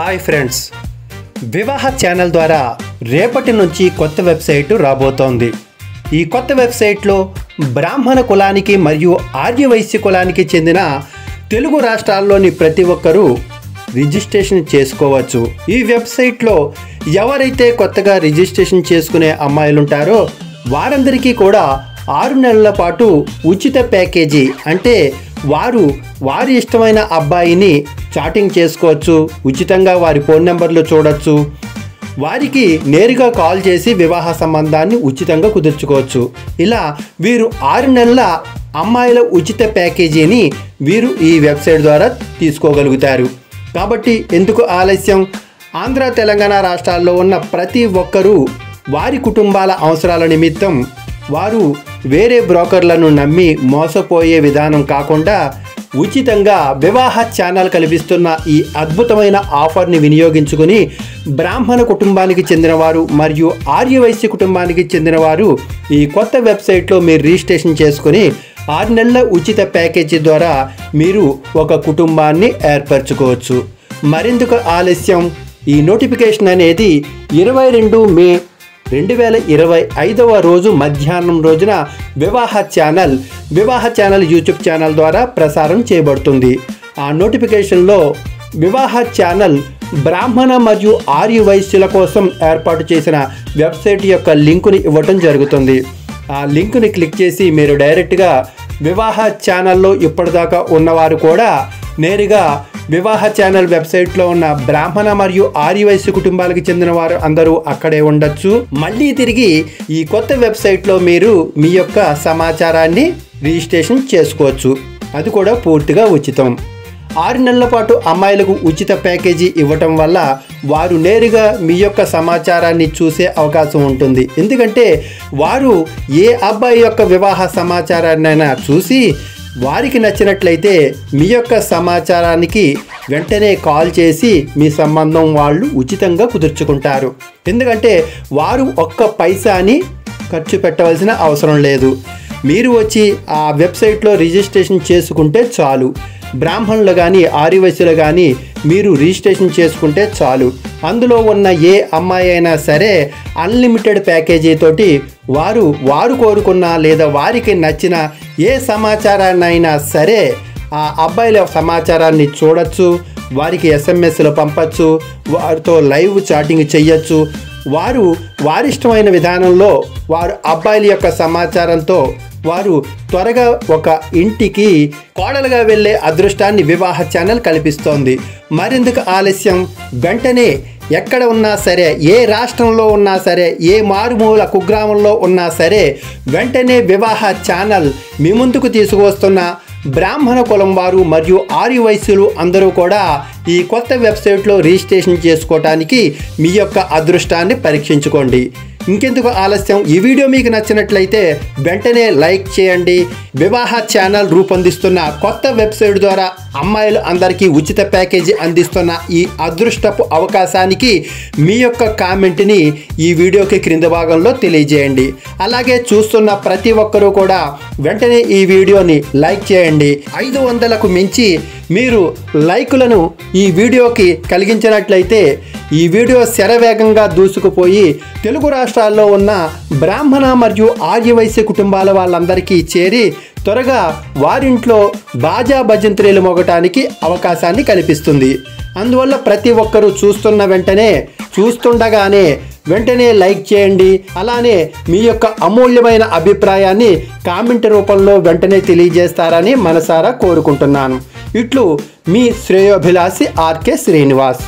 Hi friends, వివాహ channel ద్వారా రేపటి నుంచి కొత్త వెబ్సైట్ రాబోతోంది. ఈ కొత్త వెబ్సైట్లో బ్రాహ్మణ కులానికి మరియు ఆర్యవైశ్య కులానికి చెందిన తెలుగు రాష్ట్రాల్లోని ప్రతి ఒక్కరూ రిజిస్ట్రేషన్ చేసుకోవచ్చు. ఈ వెబ్సైట్లో ఎవరైతే కొత్తగా రిజిస్ట్రేషన్ చేసుకునే అమ్మాయిలు ఉంటారో వారందరికీ కూడా 6 నెలల పాటు ఉచిత ప్యాకేజీ, అంటే వారి ఇష్టమైన అబ్బాయిని చాటింగ్ చేసుకోవచ్చు, ఉచితంగా వారి ఫోన్ నెంబర్లు చూడొచ్చు, వారికి నేరుగా కాల్ చేసి వివాహ సంబంధాన్ని ఉచితంగా కుదుర్చుకోవచ్చు. ఇలా వీరు 6 నెలల అమ్మాయిల ఉచిత ప్యాకేజీని వీరు ఈ వెబ్సైట్ ద్వారా తీసుకోగలుగుతారు. కాబట్టి ఎందుకు ఆలస్యం? ఆంధ్ర తెలంగాణ రాష్ట్రాల్లో ఉన్న ప్రతి ఒక్కరూ వారి కుటుంబాల అవసరాల నిమిత్తం వారు వేరే బ్రోకర్లను నమ్మి మోసపోయే విధానం కాకుండా ఉచితంగా వివాహ ఛానల్ కల్పిస్తున్న ఈ అద్భుతమైన ఆఫర్ని వినియోగించుకుని బ్రాహ్మణ కుటుంబానికి చెందినవారు మరియు ఆర్యవైశ్య కుటుంబానికి చెందినవారు ఈ కొత్త వెబ్సైట్లో మీరు రిజిస్ట్రేషన్ చేసుకుని 6 నెలల ఉచిత ప్యాకేజీ ద్వారా మీరు ఒక కుటుంబాన్ని ఏర్పరచుకోవచ్చు. మరెందుకు ఆలస్యం? ఈ నోటిఫికేషన్ అనేది 22 మే 2025 రోజు మధ్యాహ్నం రోజున వివాహ ఛానల్ యూట్యూబ్ ఛానల్ ద్వారా ప్రసారం చేయబడుతుంది. ఆ నోటిఫికేషన్లో వివాహ ఛానల్ బ్రాహ్మణ మరియు ఆర్యవైశ్యుల కోసం ఏర్పాటు చేసిన వెబ్సైట్ యొక్క లింకుని ఇవ్వటం జరుగుతుంది. ఆ లింకుని క్లిక్ చేసి మీరు డైరెక్ట్గా వివాహ ఛానల్లో ఇప్పటిదాకా ఉన్నవారు కూడా నేరుగా వివాహ ఛానల్ వెబ్సైట్లో ఉన్న బ్రాహ్మణ మరియు ఆర్యవైశ్య కుటుంబాలకు చెందిన వారు అందరూ అక్కడే ఉండొచ్చు. మళ్ళీ తిరిగి ఈ కొత్త వెబ్సైట్లో మీరు మీ యొక్క సమాచారాన్ని రిజిస్ట్రేషన్ చేసుకోవచ్చు. అది కూడా పూర్తిగా ఉచితం. 6 నెలల పాటు అమ్మాయిలకు ఉచిత ప్యాకేజీ ఇవ్వటం వల్ల వారు నేరుగా మీ యొక్క సమాచారాన్ని చూసే అవకాశం ఉంటుంది. ఎందుకంటే వారు ఏ అబ్బాయి యొక్క వివాహ సమాచారాన్నైనా చూసి వారికి నచ్చినట్లయితే మీ యొక్క సమాచారానికి వెంటనే కాల్ చేసి మీ సంబంధం వాళ్ళు ఉచితంగా కుదుర్చుకుంటారు. ఎందుకంటే వారు ఒక్క పైసాని ఖర్చు పెట్టవలసిన అవసరం లేదు. మీరు వచ్చి ఆ వెబ్సైట్లో రిజిస్ట్రేషన్ చేసుకుంటే చాలు. బ్రాహ్మణులు కానీ ఆర్యవైశ్యులు కానీ మీరు రిజిస్ట్రేషన్ చేసుకుంటే చాలు. అందులో ఉన్న ఏ అమ్మాయి అయినా సరే అన్లిమిటెడ్ ప్యాకేజీ తోటి వారు కోరుకున్న లేదా వారికి నచ్చిన ఏ సమాచారాన్నైనా సరే ఆ అబ్బాయిల సమాచారాన్ని చూడొచ్చు, వారికి ఎస్ఎంఎస్లు పంపచ్చు, వారితో లైవ్ చాటింగ్ చెయ్యొచ్చు. వారిష్టమైన విధానంలో వారు అబ్బాయిల యొక్క సమాచారంతో వారు త్వరగా ఒక ఇంటికి కోడలుగా వెళ్ళే అదృష్టాన్ని వివాహ ఛానల్ కల్పిస్తోంది. మరెందుకు ఆలస్యం? వెంటనే ఎక్కడ ఉన్నా సరే, ఏ రాష్ట్రంలో ఉన్నా సరే, ఏ మారుమూల కుగ్రామంలో ఉన్నా సరే వెంటనే వివాహ ఛానల్ మీ ముందుకు తీసుకువస్తున్న బ్రాహ్మణ కులం వారు మరియు ఆర్యవైశ్యులు అందరూ కూడా ఈ కొత్త వెబ్సైట్లో రిజిస్ట్రేషన్ చేసుకోవటానికి మీ యొక్క అదృష్టాన్ని పరీక్షించుకోండి. ఇంకెందుకు ఆలస్యం? ఈ వీడియో మీకు నచ్చినట్లయితే వెంటనే లైక్ చేయండి. వివాహ ఛానల్ రూపొందిస్తున్న కొత్త వెబ్సైట్ ద్వారా అమ్మాయిలు అందరికీ ఉచిత ప్యాకేజీ అందిస్తున్న ఈ అదృష్టపు అవకాశానికి మీ యొక్క కామెంట్ని ఈ వీడియోకి క్రింద భాగంలో తెలియజేయండి. అలాగే చూస్తున్న ప్రతి ఒక్కరూ కూడా వెంటనే ఈ వీడియోని లైక్ చేయండి. 500కు మించి మీరు లైకులను ఈ వీడియోకి కలిగించినట్లయితే ఈ వీడియో శరవేగంగా దూసుకుపోయి తెలుగు రాష్ట్రాల్లో ఉన్న బ్రాహ్మణ మరియు ఆర్యవైశ్య కుటుంబాల వాళ్ళందరికీ చేరి త్వరగా వారింట్లో బాజా భజంత్రీలు మోగటానికి అవకాశాన్ని కల్పిస్తుంది. అందువల్ల ప్రతి ఒక్కరూ చూస్తుండగానే వెంటనే లైక్ చేయండి. అలానే మీ యొక్క అమూల్యమైన అభిప్రాయాన్ని కామెంట్ రూపంలో వెంటనే తెలియజేస్తారని మనసారా కోరుకుంటున్నాను. ఇట్లు మీ శ్రేయోభిలాషి ఆర్కే శ్రీనివాస్.